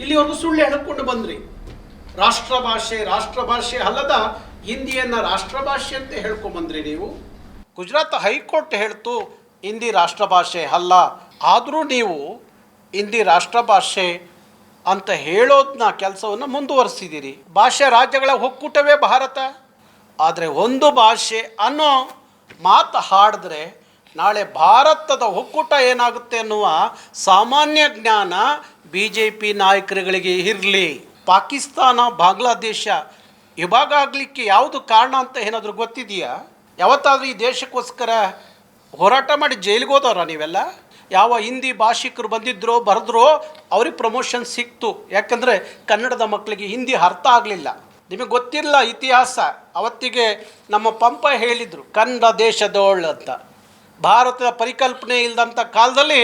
ಇಲ್ಲಿವರೆಗೂ ಸುಳ್ಳು ಹೇಳಿಕೊಂಡು ಬಂದ್ರಿ. ರಾಷ್ಟ್ರ ಭಾಷೆ ಅಲ್ಲದ ಹಿಂದಿಯನ್ನು ರಾಷ್ಟ್ರಭಾಷೆ ಅಂತ ಹೇಳ್ಕೊಂಬಂದ್ರಿ ನೀವು. ಗುಜರಾತ್ ಹೈಕೋರ್ಟ್ ಹೇಳ್ತು ಹಿಂದಿ ರಾಷ್ಟ್ರಭಾಷೆ ಅಲ್ಲ, ಆದರೂ ನೀವು ಹಿಂದಿ ರಾಷ್ಟ್ರಭಾಷೆ ಅಂತ ಹೇಳೋದನ್ನ ಕೆಲಸವನ್ನು ಮುಂದುವರಿಸಿದ್ದೀರಿ. ಭಾಷೆ ರಾಜ್ಯಗಳ ಒಕ್ಕೂಟವೇ ಭಾರತ. ಆದರೆ ಒಂದು ಭಾಷೆ ಅನ್ನೋ ಮಾತು ಹಾಡಿದ್ರೆ ನಾಳೆ ಭಾರತದ ಒಕ್ಕೂಟ ಏನಾಗುತ್ತೆ ಅನ್ನುವ ಸಾಮಾನ್ಯ ಜ್ಞಾನ BJP ನಾಯಕರುಗಳಿಗೆ ಇರಲಿ. ಪಾಕಿಸ್ತಾನ ಬಾಂಗ್ಲಾದೇಶ ಇವಾಗ ಆಗಲಿಕ್ಕೆ ಯಾವುದು ಕಾರಣ ಅಂತ ಏನಾದರೂ ಗೊತ್ತಿದೆಯಾ? ಯಾವತ್ತಾದರೂ ಈ ದೇಶಕ್ಕೋಸ್ಕರ ಹೋರಾಟ ಮಾಡಿ ಜೈಲಿಗೆ ಹೋದವ್ರ ನೀವೆಲ್ಲ? ಯಾವ ಹಿಂದಿ ಭಾಷಿಕರು ಬಂದಿದ್ರೋ ಬರೆದ್ರೋ ಅವ್ರಿಗೆ ಪ್ರಮೋಷನ್ ಸಿಕ್ತು. ಯಾಕಂದರೆ ಕನ್ನಡದ ಮಕ್ಕಳಿಗೆ ಹಿಂದಿ ಅರ್ಥ ಆಗಲಿಲ್ಲ. ನಿಮಗೆ ಗೊತ್ತಿಲ್ಲ ಇತಿಹಾಸ. ಅವತ್ತಿಗೆ ನಮ್ಮ ಪಂಪ ಹೇಳಿದರು ಕನ್ನಡ ದೇಶದೋಳು ಅಂತ. ಭಾರತದ ಪರಿಕಲ್ಪನೆ ಇಲ್ಲದಂಥ ಕಾಲದಲ್ಲಿ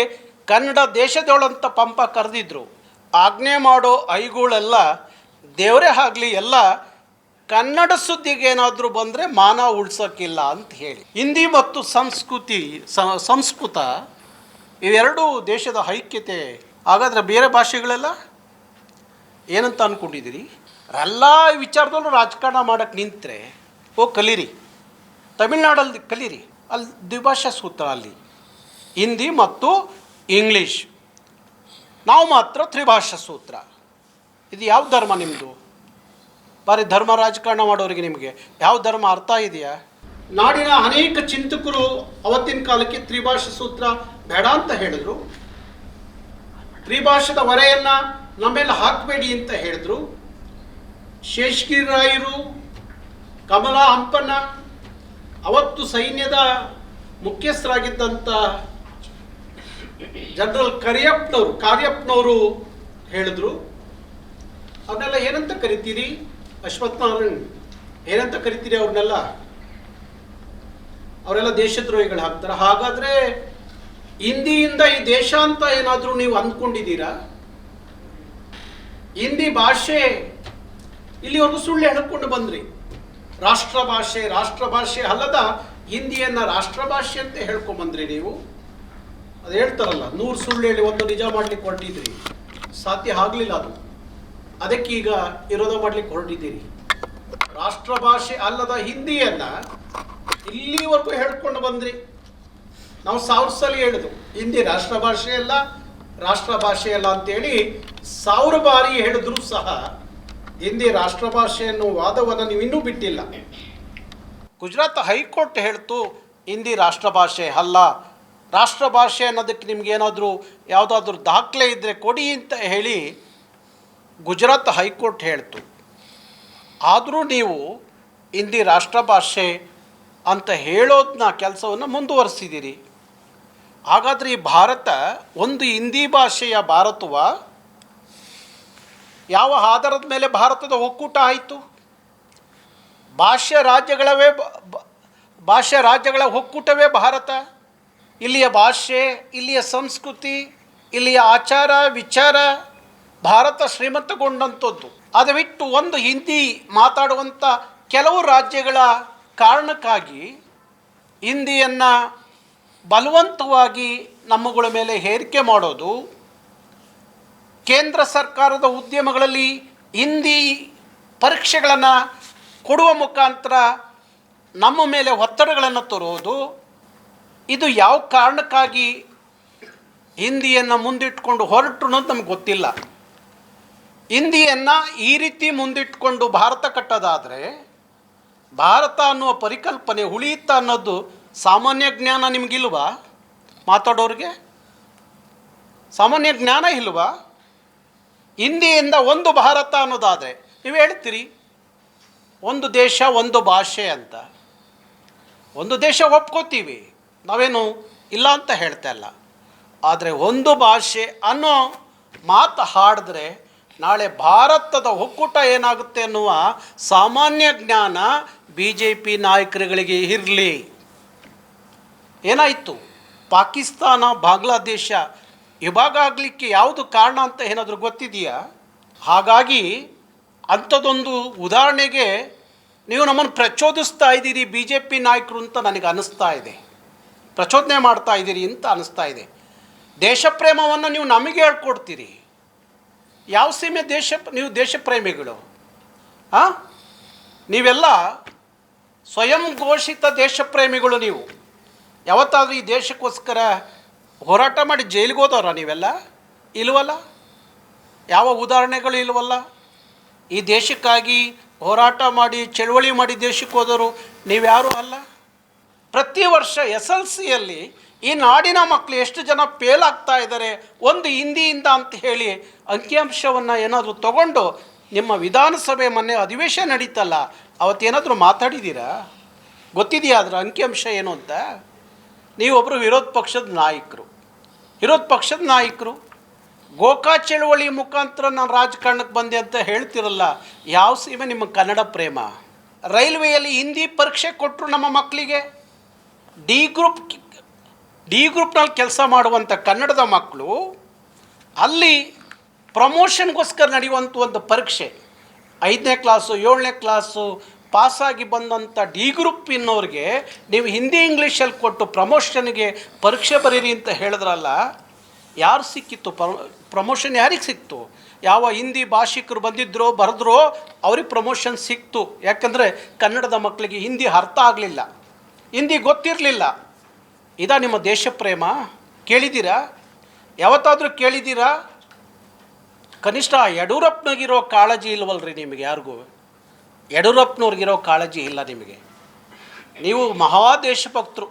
ಕನ್ನಡ ದೇಶದೋಳು ಅಂತ ಪಂಪ ಕರೆದಿದ್ರು. ಆಜ್ಞೆ ಮಾಡೋ ಐಗಳೆಲ್ಲ ದೇವರೇ ಆಗಲಿ ಎಲ್ಲ ಕನ್ನಡ ಸುದ್ದಿಗೆ ಏನಾದರೂ ಬಂದರೆ ಮಾನ ಉಳ್ಸೋಕ್ಕಿಲ್ಲ ಅಂತ ಹೇಳಿ. ಹಿಂದಿ ಮತ್ತು ಸಂಸ್ಕೃತ ಇವೆರಡೂ ದೇಶದ ಐಕ್ಯತೆ. ಹಾಗಾದರೆ ಬೇರೆ ಭಾಷೆಗಳೆಲ್ಲ ಏನಂತ ಅಂದ್ಕೊಂಡಿದ್ದೀರಿ? ಎಲ್ಲ ವಿಚಾರದಲ್ಲೂ ರಾಜಕಾರಣ ಮಾಡೋಕ್ಕೆ ನಿಂತರೆ ಕಲೀರಿ. ತಮಿಳ್ನಾಡಲ್ಲಿ ಕಲೀರಿ, ಅಲ್ಲಿ ದ್ವಿಭಾಷಾ ಸೂತ್ರ, ಅಲ್ಲಿ ಹಿಂದಿ ಮತ್ತು ಇಂಗ್ಲೀಷ್. ನಾವು ಮಾತ್ರ ತ್ರಿಭಾಷಾ ಸೂತ್ರ. ಇದು ಯಾವ ಧರ್ಮ ನಿಮ್ಮದು? ಬಾರಿ ಧರ್ಮ ರಾಜಕಾರಣ ಮಾಡೋರಿಗೆ ನಿಮಗೆ ಯಾವ ಧರ್ಮ ಅರ್ಥ ಇದೆಯಾ? ನಾಡಿನ ಅನೇಕ ಚಿಂತಕರು ಅವತ್ತಿನ ಕಾಲಕ್ಕೆ ತ್ರಿಭಾಷಾ ಸೂತ್ರ ಬೇಡ ಅಂತ ಹೇಳಿದ್ರು. ತ್ರಿಭಾಷದ ಹೊರೆಯನ್ನು ನಮ್ಮೆಲ್ಲ ಹಾಕಬೇಡಿ ಅಂತ ಹೇಳಿದ್ರು. ಶೇಷಗಿರಿ ರಾಯರು, ಕಮಲಾ ಹಂಪಣ್ಣ, ಅವತ್ತು ಸೈನ್ಯದ ಮುಖ್ಯಸ್ಥರಾಗಿದ್ದಂಥ ಜನರಲ್ ಕಾರ್ಯಪ್ಪನವರು ಹೇಳಿದ್ರು. ಅವನ್ನೆಲ್ಲ ಏನಂತ ಕರಿತೀರಿ? ಅಶ್ವಥ್ ನಾರಾಯಣ್ ಏನಂತ ಕರಿತೀರಿ ಅವ್ರನ್ನೆಲ್ಲ? ಅವರೆಲ್ಲ ದೇಶದ್ರೋಹಿಗಳು ಹಾಕ್ತಾರೆ. ಹಾಗಾದರೆ ಹಿಂದಿಯಿಂದ ಈ ದೇಶ ಅಂತ ಏನಾದರೂ ನೀವು ಅಂದ್ಕೊಂಡಿದ್ದೀರಾ? ಹಿಂದಿ ಭಾಷೆ ಇಲ್ಲಿವರೆಗೂ ಸುಳ್ಳು ಹೇಳಿಕೊಂಡು ಬಂದ್ರಿ. ರಾಷ್ಟ್ರ ಭಾಷೆ ಅಲ್ಲದ ಹಿಂದಿಯನ್ನು ರಾಷ್ಟ್ರಭಾಷೆ ಅಂತ ಹೇಳ್ಕೊಂಬಂದ್ರಿ ನೀವು. ಅದು ಹೇಳ್ತಾರಲ್ಲ, 100 ಸುಳ್ಳು ಹೇಳಿ ಒಂದು ನಿಜ ಮಾಡ್ಲಿಕ್ಕೆ ಹೊರಟಿದ್ರಿ. ಸಾಧ್ಯ ಆಗಲಿಲ್ಲ ಅದು. ಅದಕ್ಕೆ ಈಗ ವಿರೋಧ ಮಾಡ್ಲಿಕ್ಕೆ ಹೊರಟಿದ್ದೀರಿ. ರಾಷ್ಟ್ರಭಾಷೆ ಅಲ್ಲದ ಹಿಂದಿಯನ್ನು ಇಲ್ಲಿವರೆಗೂ ಹೇಳ್ಕೊಂಡು ಬಂದ್ರಿ. ನಾವು 1000 ಸಲ ಹೇಳಿದ್ವು ಹಿಂದಿ ರಾಷ್ಟ್ರಭಾಷೆ ಅಲ್ಲ ಅಂತೇಳಿ 1000 ಬಾರಿ ಹೇಳಿದ್ರು ಸಹ ಹಿಂದಿ ರಾಷ್ಟ್ರಭಾಷೆ ಅನ್ನೋ ವಾದವನ್ನು ನೀವು ಇನ್ನೂ ಬಿಟ್ಟಿಲ್ಲ. ಗುಜರಾತ್ ಹೈಕೋರ್ಟ್ ಹೇಳ್ತು ಹಿಂದಿ ರಾಷ್ಟ್ರಭಾಷೆ ಅಲ್ಲ. ರಾಷ್ಟ್ರಭಾಷೆ ಅನ್ನೋದಕ್ಕೆ ನಿಮಗೇನಾದರೂ ಯಾವುದಾದ್ರೂ ದಾಖಲೆ ಇದ್ದರೆ ಕೊಡಿ ಅಂತ ಹೇಳಿ ಗುಜರಾತ್ ಹೈಕೋರ್ಟ್ ಹೇಳ್ತು. ಆದರೂ ನೀವು ಹಿಂದಿ ರಾಷ್ಟ್ರಭಾಷೆ ಅಂತ ಹೇಳೋದನ್ನ ಕೆಲಸವನ್ನು ಮುಂದುವರಿಸಿದ್ದೀರಿ. ಹಾಗಾದರೆ ಈ ಭಾರತ ಒಂದು ಹಿಂದಿ ಭಾಷೆಯ ಭಾರತವ? ಯಾವ ಆಧಾರದ ಮೇಲೆ ಭಾರತದ ಒಕ್ಕೂಟ ಆಯಿತು? ಭಾಷೆ ರಾಜ್ಯಗಳ ಒಕ್ಕೂಟವೇ ಭಾರತ. ಇಲ್ಲಿಯ ಭಾಷೆ, ಇಲ್ಲಿಯ ಸಂಸ್ಕೃತಿ, ಇಲ್ಲಿಯ ಆಚಾರ ವಿಚಾರ ಭಾರತ ಶ್ರೀಮಂತಗೊಂಡಂಥದ್ದು. ಅದು ಬಿಟ್ಟು ಒಂದು ಹಿಂದಿ ಮಾತಾಡುವಂಥ ಕೆಲವು ರಾಜ್ಯಗಳ ಕಾರಣಕ್ಕಾಗಿ ಹಿಂದಿಯನ್ನು ಬಲವಂತವಾಗಿ ನಮ್ಮಗಳ ಮೇಲೆ ಹೇರಿಕೆ ಮಾಡೋದು, ಕೇಂದ್ರ ಸರ್ಕಾರದ ಉದ್ಯಮಗಳಲ್ಲಿ ಹಿಂದಿ ಪರೀಕ್ಷೆಗಳನ್ನು ಕೊಡುವ ಮುಖಾಂತರ ನಮ್ಮ ಮೇಲೆ ಒತ್ತಡಗಳನ್ನು ತರೋದು, ಇದು ಯಾವ ಕಾರಣಕ್ಕಾಗಿ ಹಿಂದಿಯನ್ನು ಮುಂದಿಟ್ಕೊಂಡು ಹೊರಟರು ಅನ್ನೋದು ನಮ್ಗೆ ಗೊತ್ತಿಲ್ಲ. ಹಿಂದಿಯನ್ನು ಈ ರೀತಿ ಮುಂದಿಟ್ಕೊಂಡು ಭಾರತ ಕಟ್ಟೋದಾದರೆ ಭಾರತ ಅನ್ನುವ ಪರಿಕಲ್ಪನೆ ಉಳಿಯುತ್ತಾ ಅನ್ನೋದು ಸಾಮಾನ್ಯ ಜ್ಞಾನ ನಿಮಗಿಲ್ವಾ? ಮಾತಾಡೋರಿಗೆ ಸಾಮಾನ್ಯ ಜ್ಞಾನ ಇಲ್ವಾ? ಹಿಂದಿಯಿಂದ ಒಂದು ಭಾರತ ಅನ್ನೋದಾದರೆ ನೀವು ಹೇಳ್ತೀರಿ ಒಂದು ದೇಶ ಒಂದು ಭಾಷೆ ಅಂತ. ಒಂದು ದೇಶ ಒಪ್ಕೋತೀವಿ, ನಾವೇನು ಇಲ್ಲ ಅಂತ ಹೇಳ್ತಾ ಇಲ್ಲ. ಆದರೆ ಒಂದು ಭಾಷೆ ಅನ್ನೋ ಮಾತು ಹಾಡಿದ್ರೆ ನಾಳೆ ಭಾರತದ ಒಕ್ಕೂಟ ಏನಾಗುತ್ತೆ ಅನ್ನುವ ಸಾಮಾನ್ಯ ಜ್ಞಾನ BJP ನಾಯಕರುಗಳಿಗೆ ಇರಲಿ. ಏನಾಯಿತು? ಪಾಕಿಸ್ತಾನ ಬಾಂಗ್ಲಾದೇಶ ಇವಾಗ ಆಗಲಿಕ್ಕೆ ಯಾವುದು ಕಾರಣ ಅಂತ ಏನಾದರೂ ಗೊತ್ತಿದೆಯಾ? ಹಾಗಾಗಿ ಅಂಥದ್ದೊಂದು ಉದಾಹರಣೆಗೆ ನೀವು ನಮ್ಮನ್ನು ಪ್ರಚೋದಿಸ್ತಾ ಇದ್ದೀರಿ BJP ನಾಯಕರು ಅಂತ ನನಗೆ ಅನ್ನಿಸ್ತಾ ಇದೆ. ಪ್ರಚೋದನೆ ಮಾಡ್ತಾ ಇದ್ದೀರಿ ಅಂತ ಅನ್ನಿಸ್ತಾ ಇದೆ. ದೇಶ ಪ್ರೇಮವನ್ನು ನೀವು ನಮಗೆ ಹೇಳ್ಕೊಡ್ತೀರಿ. ಯಾವ ಸೀಮೆ ನೀವು ದೇಶ ಪ್ರೇಮಿಗಳು? ಹಾಂ, ನೀವೆಲ್ಲ ಸ್ವಯಂ ಘೋಷಿತ ದೇಶ ಪ್ರೇಮಿಗಳು. ನೀವು ಯಾವತ್ತಾದರೂ ಈ ದೇಶಕ್ಕೋಸ್ಕರ ಹೋರಾಟ ಮಾಡಿ ಜೈಲಿಗೆ ಹೋದವ್ರ ನೀವೆಲ್ಲ? ಇಲ್ವಲ್ಲ. ಯಾವ ಉದಾಹರಣೆಗಳು ಇಲ್ವಲ್ಲ. ಈ ದೇಶಕ್ಕಾಗಿ ಹೋರಾಟ ಮಾಡಿ ಚಳವಳಿ ಮಾಡಿ ದೇಶಕ್ಕೆ ಹೋದವರು ನೀವ್ಯಾರೂ ಅಲ್ಲ. ಪ್ರತಿ ವರ್ಷ SLCಯಲ್ಲಿ ಈ ನಾಡಿನ ಮಕ್ಕಳು ಎಷ್ಟು ಜನ ಫೇಲ್ ಆಗ್ತಾ ಇದ್ದಾರೆ ಒಂದು ಹಿಂದಿಯಿಂದ ಅಂತ ಹೇಳಿ ಅಂಕಿಅಂಶವನ್ನು ಏನಾದರೂ ತಗೊಂಡು ನಿಮ್ಮ ವಿಧಾನಸಭೆ ಮೊನ್ನೆ ಅಧಿವೇಶನ ನಡೀತಲ್ಲ, ಅವತ್ತೇನಾದರೂ ಮಾತಾಡಿದ್ದೀರಾ? ಗೊತ್ತಿದೆಯಾ ಅದರ ಅಂಕಿಅಂಶ ಏನು ಅಂತ? ನೀವೊಬ್ಬರು ವಿರೋಧ ಪಕ್ಷದ ನಾಯಕರು ಗೋಕಾ ಚಳವಳಿ ಮುಖಾಂತರ ನಾನು ರಾಜಕಾರಣಕ್ಕೆ ಬಂದೆ ಅಂತ ಹೇಳ್ತಿರಲ್ಲ. ಯಾವ ಸೀಮೆ ನಿಮ್ಮ ಕನ್ನಡ ಪ್ರೇಮ? ರೈಲ್ವೆಯಲ್ಲಿ ಹಿಂದಿ ಪರೀಕ್ಷೆ ಕೊಟ್ಟರು ನಮ್ಮ ಮಕ್ಕಳಿಗೆ. ಡಿ ಗ್ರೂಪ್ನಲ್ಲಿ ಕೆಲಸ ಮಾಡುವಂಥ ಕನ್ನಡದ ಮಕ್ಕಳು ಅಲ್ಲಿ ಪ್ರಮೋಷನ್ಗೋಸ್ಕರ ನಡೆಯುವಂಥ ಒಂದು ಪರೀಕ್ಷೆ, 5ನೇ ಕ್ಲಾಸು 7ನೇ ಕ್ಲಾಸು ಪಾಸಾಗಿ ಬಂದಂಥ ಡಿ ಗ್ರೂಪಿನವ್ರಿಗೆ ನೀವು ಹಿಂದಿ ಇಂಗ್ಲೀಷಲ್ಲಿ ಕೊಟ್ಟು ಪ್ರಮೋಷನ್ಗೆ ಪರೀಕ್ಷೆ ಬರೀರಿ ಅಂತ ಹೇಳಿದ್ರಲ್ಲ. ಯಾರು ಸಿಕ್ಕಿತ್ತು ಪ್ರಮೋಷನ್? ಯಾರಿಗೆ ಸಿಕ್ತು? ಯಾವ ಹಿಂದಿ ಭಾಷಿಕರು ಬಂದಿದ್ದರೋ ಬರೆದ್ರೋ ಅವ್ರಿಗೆ ಪ್ರಮೋಷನ್ ಸಿಕ್ತು. ಯಾಕಂದರೆ ಕನ್ನಡದ ಮಕ್ಕಳಿಗೆ ಹಿಂದಿ ಅರ್ಥ ಆಗಲಿಲ್ಲ, ಹಿಂದಿ ಗೊತ್ತಿರಲಿಲ್ಲ. ಇದಾ ನಿಮ್ಮ ದೇಶ ಪ್ರೇಮ? ಕೇಳಿದ್ದೀರಾ? ಯಾವತ್ತಾದರೂ ಕೇಳಿದ್ದೀರಾ? ಕನಿಷ್ಠ ಯಡಿಯೂರಪ್ಪನಿಗಿರೋ ಕಾಳಜಿ ಇಲ್ವಲ್ರಿ ನಿಮಗೆ? ಯಾರಿಗೂ ಯಡಿಯೂರಪ್ಪನವ್ರಿಗಿರೋ ಕಾಳಜಿ ಇಲ್ಲ ನಿಮಗೆ. ನೀವು ಮಹಾ ದೇಶಭಕ್ತರು,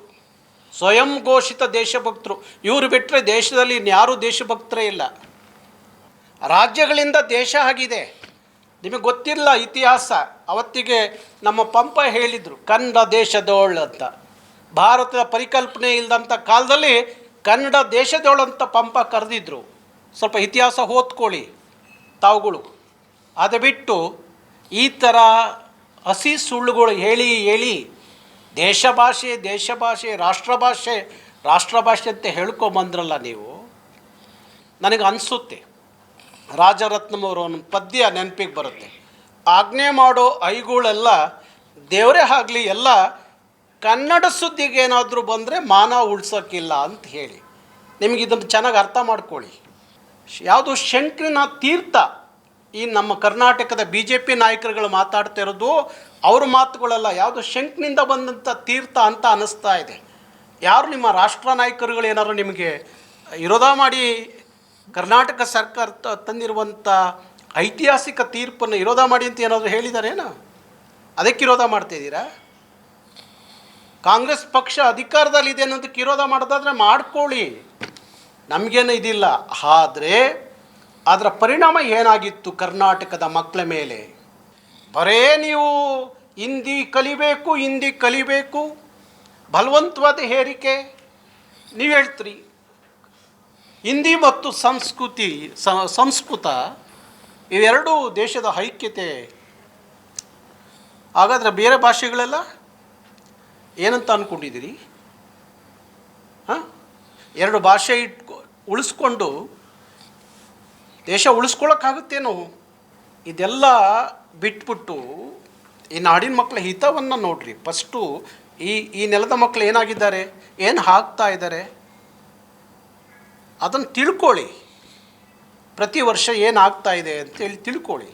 ಸ್ವಯಂ ಘೋಷಿತ ದೇಶಭಕ್ತರು. ಇವರು ಬಿಟ್ಟರೆ ದೇಶದಲ್ಲಿ ಇನ್ಯಾರೂ ದೇಶಭಕ್ತರೇ ಇಲ್ಲ. ರಾಜ್ಯಗಳಿಂದ ದೇಶ ಆಗಿದೆ. ನಿಮಗೆ ಗೊತ್ತಿಲ್ಲ ಇತಿಹಾಸ. ಅವತ್ತಿಗೆ ನಮ್ಮ ಪಂಪ ಹೇಳಿದರು ಕನ್ನಡ ದೇಶದೋಳು ಅಂತ. ಭಾರತದ ಪರಿಕಲ್ಪನೆ ಇಲ್ಲದಂಥ ಕಾಲದಲ್ಲಿ ಕನ್ನಡ ದೇಶದೋಳು ಅಂತ ಪಂಪ ಕರೆದಿದ್ರು. ಸ್ವಲ್ಪ ಇತಿಹಾಸ ಓದ್ಕೊಳ್ಳಿ ತಾವುಗಳು. ಅದು ಬಿಟ್ಟು ಈ ಥರ ಹಸಿ ಸುಳ್ಳುಗಳು ಹೇಳಿ ದೇಶ ಭಾಷೆ ರಾಷ್ಟ್ರಭಾಷೆ ಅಂತ ಹೇಳ್ಕೊಂಬಂದ್ರಲ್ಲ ನೀವು. ನನಗೆ ಅನಿಸುತ್ತೆ ರಾಜರತ್ನಂ ಅವರ ಒಂದು ಪದ್ಯ ನೆನಪಿಗೆ ಬರುತ್ತೆ. ಆಜ್ಞೆ ಮಾಡೋ ಐಗಳೆಲ್ಲ ದೇವರೇ ಆಗಲಿ, ಎಲ್ಲ ಕನ್ನಡ ಸುದ್ದಿಗೆ ಏನಾದರೂ ಬಂದರೆ ಮಾನ ಉಳ್ಸೋಕ್ಕಿಲ್ಲ ಅಂತ ಹೇಳಿ. ನಿಮಗೆ ಇದನ್ನು ಚೆನ್ನಾಗಿ ಅರ್ಥ ಮಾಡ್ಕೊಳ್ಳಿ. ಯಾವುದು ಶಂಕರಿನ ತೀರ್ಥ, ಈ ನಮ್ಮ ಕರ್ನಾಟಕದ BJP ನಾಯಕರುಗಳು ಮಾತಾಡ್ತಾ ಇರೋದು ಅವ್ರ ಮಾತುಗಳಲ್ಲ, ಯಾವುದು ಶಂಕನಿಂದ ಬಂದಂಥ ತೀರ್ಥ ಅಂತ ಅನ್ನಿಸ್ತಾ ಇದೆ. ಯಾರು ನಿಮ್ಮ ರಾಷ್ಟ್ರ ನಾಯಕರುಗಳು ಏನಾದ್ರು ನಿಮಗೆ ವಿರೋಧ ಮಾಡಿ ಕರ್ನಾಟಕ ಸರ್ಕಾರ ತಂದಿರುವಂಥ ಐತಿಹಾಸಿಕ ತೀರ್ಪನ್ನು ವಿರೋಧ ಮಾಡಿ ಅಂತ ಏನಾದರೂ ಹೇಳಿದಾರೇನೋ? ಅದಕ್ಕೆ ವಿರೋಧ ಮಾಡ್ತಾಯಿದ್ದೀರಾ? ಕಾಂಗ್ರೆಸ್ ಪಕ್ಷ ಅಧಿಕಾರದಲ್ಲಿದೆ ಅನ್ನೋದಕ್ಕೆ ವಿರೋಧ ಮಾಡೋದಾದರೆ ಮಾಡ್ಕೊಳ್ಳಿ, ನಮಗೇನು ಇದಿಲ್ಲ. ಆದರೆ ಅದರ ಪರಿಣಾಮ ಏನಾಗಿತ್ತು ಕರ್ನಾಟಕದ ಮಕ್ಕಳ ಮೇಲೆ? ಬರೇ ನೀವು ಹಿಂದಿ ಕಲಿಬೇಕು ಬಲವಂತವಾದ ಹೇರಿಕೆ. ನೀವು ಹೇಳ್ತೀರಿ ಹಿಂದಿ ಮತ್ತು ಸಂಸ್ಕೃತ ಇವೆರಡೂ ದೇಶದ ಐಕ್ಯತೆ. ಹಾಗಾದರೆ ಬೇರೆ ಭಾಷೆಗಳೆಲ್ಲ ಏನಂತ ಅಂದ್ಕೊಂಡಿದ್ದೀರಿ? ಹಾಂ, 2 ಭಾಷೆ ಉಳಿಸ್ಕೊಂಡು ದೇಶ ಉಳಿಸ್ಕೊಳ್ಳೋಕ್ಕಾಗುತ್ತೇನೋ? ಇದೆಲ್ಲ ಬಿಟ್ಬಿಟ್ಟು ಈ ನಾಡಿನ ಮಕ್ಕಳ ಹಿತವನ್ನು ನೋಡ್ರಿ. ಫಸ್ಟು ಈ ನೆಲದ ಮಕ್ಕಳು ಏನಾಗಿದ್ದಾರೆ, ಏನು ಆಗ್ತಾ ಇದ್ದಾರೆ ಅದನ್ನು ತಿಳ್ಕೊಳ್ಳಿ. ಪ್ರತಿ ವರ್ಷ ಏನಾಗ್ತಾ ಇದೆ ಅಂತೇಳಿ ತಿಳ್ಕೊಳ್ಳಿ.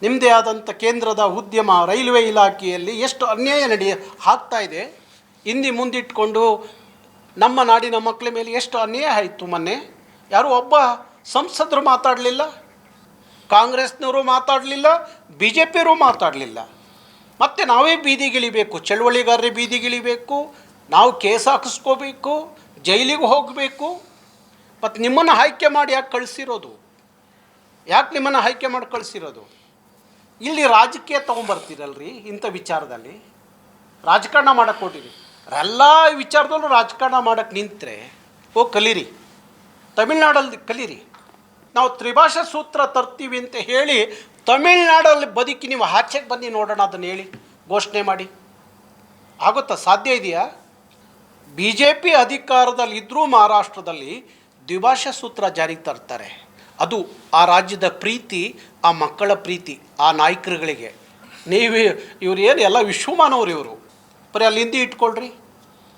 ನಿಮ್ಮದೇ ಆದಂಥ ಕೇಂದ್ರದ ಉದ್ಯಮ ರೈಲ್ವೆ ಇಲಾಖೆಯಲ್ಲಿ ಎಷ್ಟು ಅನ್ಯಾಯ ಆಗ್ತಾ ಇದೆ. ಹಿಂದಿ ಮುಂದಿಟ್ಕೊಂಡು ನಮ್ಮ ನಾಡಿನ ಮಕ್ಕಳ ಮೇಲೆ ಎಷ್ಟು ಅನ್ಯಾಯ ಆಯಿತು. ಮೊನ್ನೆ ಯಾರು ಒಬ್ಬ ಸಂಸದರು ಮಾತಾಡಲಿಲ್ಲ, ಕಾಂಗ್ರೆಸ್ನವರು ಮಾತಾಡಲಿಲ್ಲ, BJPಯವರು ಮಾತಾಡಲಿಲ್ಲ. ಮತ್ತು ನಾವೇ ಬೀದಿಗಿಳಿಬೇಕು, ಚಳವಳಿಗಾರರೇ ಬೀದಿಗಿಳಿಬೇಕು, ನಾವು ಕೇಸ್ ಹಾಕಿಸ್ಕೋಬೇಕು, ಜೈಲಿಗೆ ಹೋಗಬೇಕು. ಮತ್ತು ನಿಮ್ಮನ್ನು ಆಯ್ಕೆ ಮಾಡಿ ಯಾಕೆ ಕಳಿಸಿರೋದು? ನಿಮ್ಮನ್ನು ಆಯ್ಕೆ ಮಾಡಿ ಕಳಿಸಿರೋದು? ಇಲ್ಲಿ ರಾಜಕೀಯ ತೊಗೊಂಬರ್ತೀರಲ್ರಿ. ಇಂಥ ವಿಚಾರದಲ್ಲಿ ರಾಜಕಾರಣ ಮಾಡೋಕ್ಕೆ ಕೊಟ್ಟಿರಿ. ಎಲ್ಲ ವಿಚಾರದಲ್ಲೂ ರಾಜಕಾರಣ ಮಾಡೋಕ್ಕೆ ನಿಂತರೆ ಕಲೀರಿ, ತಮಿಳ್ನಾಡಲ್ಲಿ ಕಲೀರಿ. ನಾವು ತ್ರಿಭಾಷಾ ಸೂತ್ರ ತರ್ತೀವಿ ಅಂತ ಹೇಳಿ ತಮಿಳ್ನಾಡಲ್ಲಿ ಬದುಕಿ ನೀವು ಆಚೆಗೆ ಬನ್ನಿ ನೋಡೋಣ, ಅದನ್ನು ಹೇಳಿ ಘೋಷಣೆ ಮಾಡಿ. ಆಗುತ್ತಾ? ಸಾಧ್ಯ ಇದೆಯಾ? BJP ಅಧಿಕಾರದಲ್ಲಿ ಇದ್ದರೂ ಮಹಾರಾಷ್ಟ್ರದಲ್ಲಿ ದ್ವಿಭಾಷಾ ಸೂತ್ರ ಜಾರಿಗೆ ತರ್ತಾರೆ. ಅದು ಆ ರಾಜ್ಯದ ಪ್ರೀತಿ, ಆ ಮಕ್ಕಳ ಪ್ರೀತಿ, ಆ ನಾಯಕರುಗಳಿಗೆ. ಇವ್ರು ಏನು ಎಲ್ಲ ವಿಶ್ವಮಾನವರು ಇವರು. ಬರೀ ಅಲ್ಲಿ ಹಿಂದಿ ಇಟ್ಕೊಳ್ರಿ.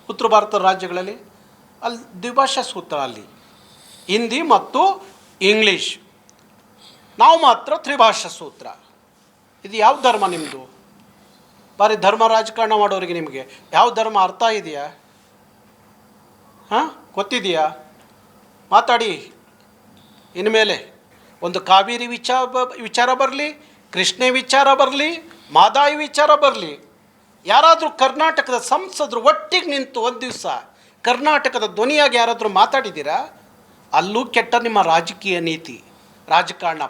ಉತ್ತರ ಭಾರತದ ರಾಜ್ಯಗಳಲ್ಲಿ ಅಲ್ಲಿ ದ್ವಿಭಾಷಾ ಸೂತ್ರ, ಅಲ್ಲಿ ಹಿಂದಿ ಮತ್ತು ಇಂಗ್ಲೀಷ್. ನಾವು ಮಾತ್ರ ತ್ರಿಭಾಷಾ ಸೂತ್ರ. ಇದು ಯಾವ ಧರ್ಮ ನಿಮ್ಮದು? ಬಾರಿ ಧರ್ಮ ರಾಜಕಾರಣ ಮಾಡೋರಿಗೆ ನಿಮಗೆ ಯಾವ ಧರ್ಮ ಅರ್ಥ ಇದೆಯಾ? ಹಾಂ, ಗೊತ್ತಿದೆಯಾ? ಮಾತಾಡಿ. ಇನ್ಮೇಲೆ ಒಂದು ಕಾವೇರಿ ವಿಚಾರ ಬರಲಿ, ಕೃಷ್ಣೆ ವಿಚಾರ ಬರಲಿ, ಮಾದಾಯಿ ವಿಚಾರ ಬರಲಿ, ಯಾರಾದರೂ ಕರ್ನಾಟಕದ ಸಂಸದರು ಒಟ್ಟಿಗೆ ನಿಂತು ಒಂದು ದಿವಸ ಕರ್ನಾಟಕದ ಧ್ವನಿಯಾಗಿ ಯಾರಾದರೂ ಮಾತಾಡಿದ್ದೀರಾ? ಅಲ್ಲೂ ಕೆಟ್ಟ ನಿಮ್ಮ ರಾಜಕೀಯ ನೀತಿ, ರಾಜಕಾರಣ,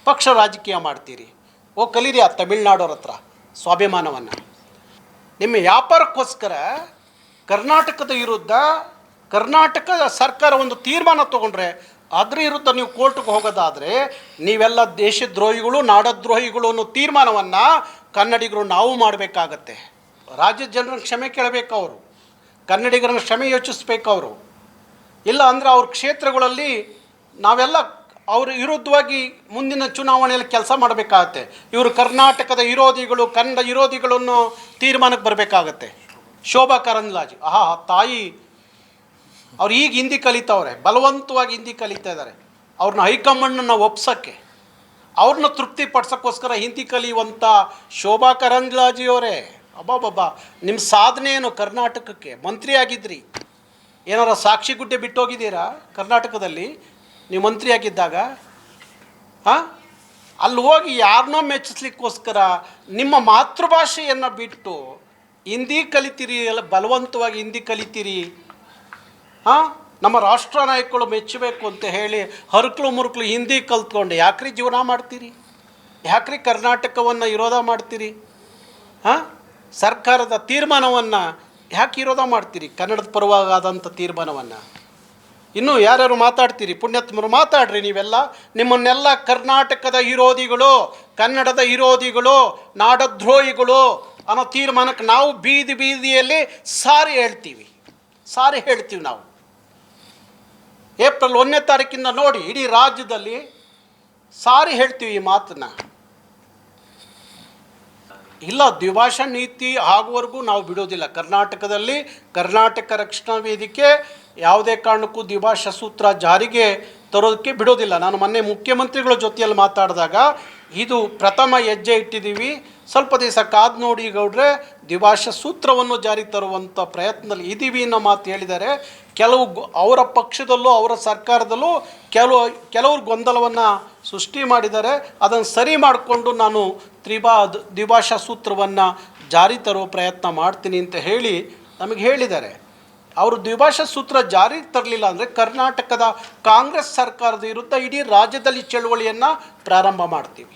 ಪಕ್ಷ ರಾಜಕೀಯ ಮಾಡ್ತೀರಿ. ಕಲೀರಿ ಆ ತಮಿಳ್ನಾಡೋರ ಹತ್ರ ಸ್ವಾಭಿಮಾನವನ್ನು. ನಿಮ್ಮ ವ್ಯಾಪಾರಕ್ಕೋಸ್ಕರ ಕರ್ನಾಟಕದ ವಿರುದ್ಧ ಕರ್ನಾಟಕ ಸರ್ಕಾರ ಒಂದು ತೀರ್ಮಾನ ತೊಗೊಂಡ್ರೆ ಅದ್ರ ವಿರುದ್ಧ ನೀವು ಕೋರ್ಟ್ಗೆ ಹೋಗೋದಾದರೆ ನೀವೆಲ್ಲ ದೇಶದ್ರೋಹಿಗಳು, ನಾಡದ್ರೋಹಿಗಳು ಅನ್ನೋ ತೀರ್ಮಾನವನ್ನು ಕನ್ನಡಿಗರು ನಾವು ಮಾಡಬೇಕಾಗತ್ತೆ. ರಾಜ್ಯದ ಜನರನ್ನು ಕ್ಷಮೆ ಕೇಳಬೇಕು, ಅವರು ಕನ್ನಡಿಗರನ್ನು ಕ್ಷಮೆ ಯೋಚಿಸ್ಬೇಕು ಅವರು. ಇಲ್ಲ ಅಂದರೆ ಅವ್ರ ಕ್ಷೇತ್ರಗಳಲ್ಲಿ ನಾವೆಲ್ಲ ಅವ್ರ ವಿರುದ್ಧವಾಗಿ ಮುಂದಿನ ಚುನಾವಣೆಯಲ್ಲಿ ಕೆಲಸ ಮಾಡಬೇಕಾಗತ್ತೆ. ಇವರು ಕರ್ನಾಟಕದ ವಿರೋಧಿಗಳು, ಕನ್ನಡ ವಿರೋಧಿಗಳನ್ನು ತೀರ್ಮಾನಕ್ಕೆ ಬರಬೇಕಾಗತ್ತೆ. ಶೋಭಾ ಕರಂದ್ಲಾಜೆ ತಾಯಿ ಅವ್ರು ಈಗ ಹಿಂದಿ ಕಲಿತವ್ರೆ, ಬಲವಂತವಾಗಿ ಹಿಂದಿ ಕಲಿತಾ ಇದ್ದಾರೆ. ಅವ್ರನ್ನ ಹೈಕಮಾಂಡನ್ನು ಒಪ್ಸೋಕ್ಕೆ, ಅವ್ರನ್ನ ತೃಪ್ತಿಪಡಿಸೋಕ್ಕೋಸ್ಕರ ಹಿಂದಿ ಕಲಿಯುವಂಥ ಶೋಭಾ ಕರಂದ್ಲಾಜೆಯವರೇ, ಅಬ್ಬಾಬಬ್ಬಾ, ನಿಮ್ಮ ಸಾಧನೆ ಏನು? ಕರ್ನಾಟಕಕ್ಕೆ ಮಂತ್ರಿ ಆಗಿದ್ರಿ, ಏನಾರ ಸಾಕ್ಷಿ ಗುಡ್ಡೆ ಬಿಟ್ಟೋಗಿದ್ದೀರಾ ಕರ್ನಾಟಕದಲ್ಲಿ ನೀವು ಮಂತ್ರಿ ಆಗಿದ್ದಾಗ? ಹಾಂ, ಅಲ್ಲಿ ಹೋಗಿ ಯಾರನ್ನೋ ಮೆಚ್ಚಿಸ್ಲಿಕ್ಕೋಸ್ಕರ ನಿಮ್ಮ ಮಾತೃಭಾಷೆಯನ್ನು ಬಿಟ್ಟು ಹಿಂದಿ ಕಲಿತೀರಿ, ಎಲ್ಲ ಬಲವಂತವಾಗಿ ಹಿಂದಿ ಕಲಿತೀರಿ. ಹಾಂ, ನಮ್ಮ ರಾಷ್ಟ್ರ ನಾಯಕರು ಮೆಚ್ಚಬೇಕು ಅಂತ ಹೇಳಿ ಹರಕಲು ಹಿಂದಿ ಕಲ್ತ್ಕೊಂಡು ಯಾಕ್ರಿ ಜೀವನ ಮಾಡ್ತೀರಿ? ಯಾಕ್ರಿ ಕರ್ನಾಟಕವನ್ನು ವಿರೋಧ ಮಾಡ್ತೀರಿ? ಹಾಂ, ಸರ್ಕಾರದ ತೀರ್ಮಾನವನ್ನು ಯಾಕೆ ವಿರೋಧ ಮಾಡ್ತೀರಿ? ಕನ್ನಡದ ಪರವಾದಂಥ ತೀರ್ಮಾನವನ್ನು. ಇನ್ನೂ ಯಾರ್ಯಾರು ಮಾತಾಡ್ತೀರಿ? ಪುಣ್ಯಾತ್ಮರು ಮಾತಾಡ್ರಿ ನೀವೆಲ್ಲ. ನಿಮ್ಮನ್ನೆಲ್ಲ ಕರ್ನಾಟಕದ ವಿರೋಧಿಗಳು, ಕನ್ನಡದ ವಿರೋಧಿಗಳು, ನಾಡದ್ರೋಹಿಗಳು ಅನ್ನೋ ತೀರ್ಮಾನಕ್ಕೆ ನಾವು ಬೀದಿಯಲ್ಲಿ ಸಾರಿ ಹೇಳ್ತೀವಿ ನಾವು. ಏಪ್ರಿಲ್ 1ನೇ ತಾರೀಕಿಂದ ನೋಡಿ, ಇಡೀ ರಾಜ್ಯದಲ್ಲಿ ಸಾರಿ ಹೇಳ್ತೀವಿ ಈ ಮಾತನ್ನು. ಇಲ್ಲ, ದ್ವಿಭಾಷಾ ನೀತಿ ಆಗುವವರೆಗೂ ನಾವು ಬಿಡೋದಿಲ್ಲ. ಕರ್ನಾಟಕದಲ್ಲಿ ಕರ್ನಾಟಕ ರಕ್ಷಣಾ ವೇದಿಕೆ ಯಾವುದೇ ಕಾರಣಕ್ಕೂ ದ್ವಿಭಾಷಾ ಸೂತ್ರ ಜಾರಿಗೆ ತರೋದಕ್ಕೆ ಬಿಡೋದಿಲ್ಲ. ನಾನು ಮೊನ್ನೆ ಮುಖ್ಯಮಂತ್ರಿಗಳ ಜೊತೆಯಲ್ಲಿ ಮಾತಾಡಿದಾಗ ಇದು ಪ್ರಥಮ ಹೆಜ್ಜೆ ಇಟ್ಟಿದ್ದೀವಿ, ಸ್ವಲ್ಪ ದಿವಸ ಕಾದು ನೋಡಿ ಗೌಡ್ರೆ, ದ್ವಿಭಾಷಾ ಸೂತ್ರವನ್ನು ಜಾರಿಗೆ ತರುವಂಥ ಪ್ರಯತ್ನದಲ್ಲಿ ಇದ್ದೀವಿ ಅನ್ನೋ ಮಾತು ಹೇಳಿದ್ದಾರೆ. ಅವರ ಪಕ್ಷದಲ್ಲೂ ಅವರ ಸರ್ಕಾರದಲ್ಲೂ ಕೆಲವರು ಗೊಂದಲವನ್ನು ಸೃಷ್ಟಿ ಮಾಡಿದ್ದಾರೆ. ಅದನ್ನು ಸರಿ ಮಾಡಿಕೊಂಡು ನಾನು ದ್ವಿಭಾಷಾ ಸೂತ್ರವನ್ನು ಜಾರಿ ತರುವ ಪ್ರಯತ್ನ ಮಾಡ್ತೀನಿ ಅಂತ ಹೇಳಿ ನಮಗೆ ಹೇಳಿದ್ದಾರೆ. ಅವರು ದ್ವಿಭಾಷಾ ಸೂತ್ರ ಜಾರಿಗೆ ತರಲಿಲ್ಲ ಅಂದರೆ ಕರ್ನಾಟಕದ ಕಾಂಗ್ರೆಸ್ ಸರ್ಕಾರದ ವಿರುದ್ಧ ಇಡೀ ರಾಜ್ಯದಲ್ಲಿ ಚಳುವಳಿಯನ್ನು ಪ್ರಾರಂಭ ಮಾಡ್ತೀವಿ.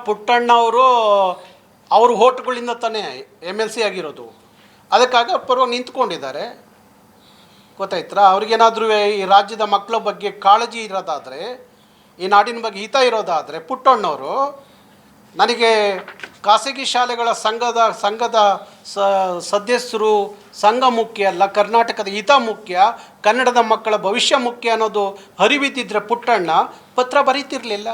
ಪುಟ್ಟಣ್ಣ ಅವರು ಹೋಟ್ಗಳಿಂದ ತಾನೇ MLC ಆಗಿರೋದು, ಅದಕ್ಕಾಗಿ ಪರವಾಗಿ ನಿಂತ್ಕೊಂಡಿದ್ದಾರೆ. ಗೊತ್ತಾಯ್ತಾ? ಅವ್ರಿಗೇನಾದರೂ ಈ ರಾಜ್ಯದ ಮಕ್ಕಳ ಬಗ್ಗೆ ಕಾಳಜಿ ಇರೋದಾದರೆ, ಈ ನಾಡಿನ ಬಗ್ಗೆ ಹಿತ ಇರೋದಾದರೆ, ಪುಟ್ಟಣ್ಣವರು ನನಗೆ ಖಾಸಗಿ ಶಾಲೆಗಳ ಸಂಘದ ಸದಸ್ಯರು ಸಂಘ ಮುಖ್ಯ ಅಲ್ಲ, ಕರ್ನಾಟಕದ ಹಿತ ಮುಖ್ಯ, ಕನ್ನಡದ ಮಕ್ಕಳ ಭವಿಷ್ಯ ಮುಖ್ಯ ಅನ್ನೋದು ಅರಿವಿದ್ದಿದ್ರೆ ಪುಟ್ಟಣ್ಣ ಪತ್ರ ಬರೀತಿರಲಿಲ್ಲ.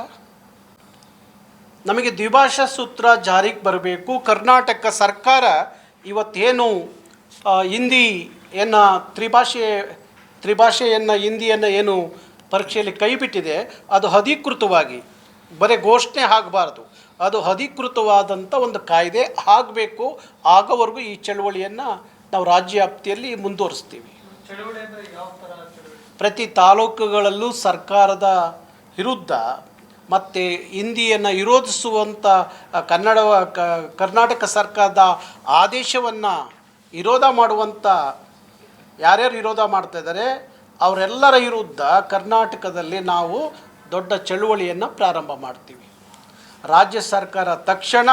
ನಮಗೆ ದ್ವಿಭಾಷಾ ಸೂತ್ರ ಜಾರಿಗೆ ಬರಬೇಕು. ಕರ್ನಾಟಕ ಸರ್ಕಾರ ಇವತ್ತೇನು ಹಿಂದಿಯನ್ನು ತ್ರಿಭಾಷೆಯನ್ನು ಹಿಂದಿಯನ್ನು ಏನು ಪರೀಕ್ಷೆಯಲ್ಲಿ ಕೈ ಬಿಟ್ಟಿದೆ, ಅದು ಅಧಿಕೃತವಾಗಿ ಬರೀ ಘೋಷಣೆ ಆಗಬಾರ್ದು, ಅದು ಅಧಿಕೃತವಾದಂಥ ಒಂದು ಕಾಯ್ದೆ ಆಗಬೇಕು. ಆಗೋವರೆಗೂ ಈ ಚಳವಳಿಯನ್ನು ನಾವು ರಾಜ್ಯ ವ್ಯಾಪ್ತಿಯಲ್ಲಿ ಮುಂದುವರಿಸ್ತೀವಿ. ಪ್ರತಿ ತಾಲೂಕುಗಳಲ್ಲೂ ಸರ್ಕಾರದ ವಿರುದ್ಧ ಮತ್ತು ಹಿಂದಿಯನ್ನು ವಿರೋಧಿಸುವಂಥ ಕರ್ನಾಟಕ ಸರ್ಕಾರದ ಆದೇಶವನ್ನು ವಿರೋಧ ಮಾಡುವಂಥ ಯಾರ್ಯಾರು ವಿರೋಧ ಮಾಡ್ತಾಯಿದ್ದಾರೆ ಅವರೆಲ್ಲರ ವಿರುದ್ಧ ಕರ್ನಾಟಕದಲ್ಲಿ ನಾವು ದೊಡ್ಡ ಚಳುವಳಿಯನ್ನು ಪ್ರಾರಂಭ ಮಾಡ್ತೀವಿ. ರಾಜ್ಯ ಸರ್ಕಾರ ತಕ್ಷಣ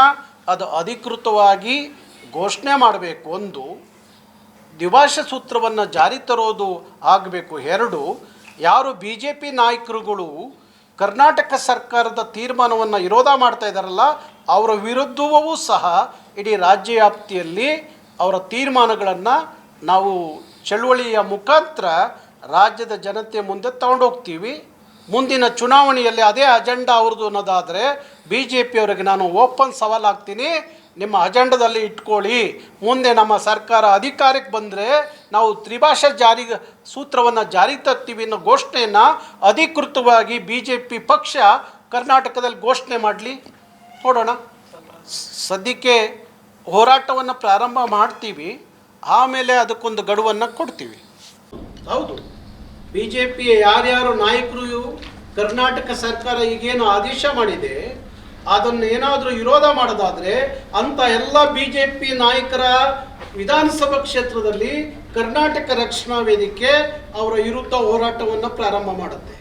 ಅದು ಅಧಿಕೃತವಾಗಿ ಘೋಷಣೆ ಮಾಡಬೇಕು. ಒಂದು, ದ್ವಿಭಾಷಾ ಸೂತ್ರವನ್ನು ಜಾರಿ ತರೋದು ಆಗಬೇಕು. ಎರಡು, ಯಾರು BJP ನಾಯಕರುಗಳು ಕರ್ನಾಟಕ ಸರ್ಕಾರದ ತೀರ್ಮಾನವನ್ನು ವಿರೋಧ ಮಾಡ್ತಾ ಇದ್ದಾರಲ್ಲ, ಅವರ ವಿರುದ್ಧವೂ ಸಹ ಇಡೀ ರಾಜ್ಯ ವ್ಯಾಪ್ತಿಯಲ್ಲಿ ಅವರ ತೀರ್ಮಾನಗಳನ್ನು ನಾವು ಚಳುವಳಿಯ ಮುಖಾಂತರ ರಾಜ್ಯದ ಜನತೆ ಮುಂದೆ ತಗೊಂಡೋಗ್ತೀವಿ. ಮುಂದಿನ ಚುನಾವಣೆಯಲ್ಲಿ ಅದೇ ಅಜೆಂಡಾ ಅವ್ರದ್ದು ಅನ್ನೋದಾದರೆ BJP ಅವರಿಗೆ ನಾನು ಓಪನ್ ಸವಾಲು ಹಾಕ್ತೀನಿ, ನಿಮ್ಮ ಅಜೆಂಡಾದಲ್ಲಿ ಇಟ್ಕೊಳ್ಳಿ. ಮುಂದೆ ನಮ್ಮ ಸರ್ಕಾರ ಅಧಿಕಾರಕ್ಕೆ ಬಂದರೆ ನಾವು ತ್ರಿಭಾಷಾ ಸೂತ್ರವನ್ನು ಜಾರಿಗೆ ತರ್ತೀವಿ ಅನ್ನೋ ಘೋಷಣೆಯನ್ನು ಅಧಿಕೃತವಾಗಿ BJP ಪಕ್ಷ ಕರ್ನಾಟಕದಲ್ಲಿ ಘೋಷಣೆ ಮಾಡಲಿ, ನೋಡೋಣ. ಸದ್ಯಕ್ಕೆ ಹೋರಾಟವನ್ನು ಪ್ರಾರಂಭ ಮಾಡ್ತೀವಿ, ಆಮೇಲೆ ಅದಕ್ಕೊಂದು ಗಡುವನ್ನು ಕೊಡ್ತೀವಿ. ಹೌದು, BJPಯ ಯಾರ್ಯಾರು ನಾಯಕರು ಕರ್ನಾಟಕ ಸರ್ಕಾರ ಈಗೇನು ಆದೇಶ ಮಾಡಿದೆ ಅದನ್ನು ಏನಾದರೂ ವಿರೋಧ ಮಾಡೋದಾದರೆ ಅಂಥ ಎಲ್ಲ BJP ನಾಯಕರ ವಿಧಾನಸಭಾ ಕ್ಷೇತ್ರದಲ್ಲಿ ಕರ್ನಾಟಕ ರಕ್ಷಣಾ ವೇದಿಕೆ ಅವರ ವಿರುದ್ಧ ಹೋರಾಟವನ್ನು ಪ್ರಾರಂಭ ಮಾಡುತ್ತೆ.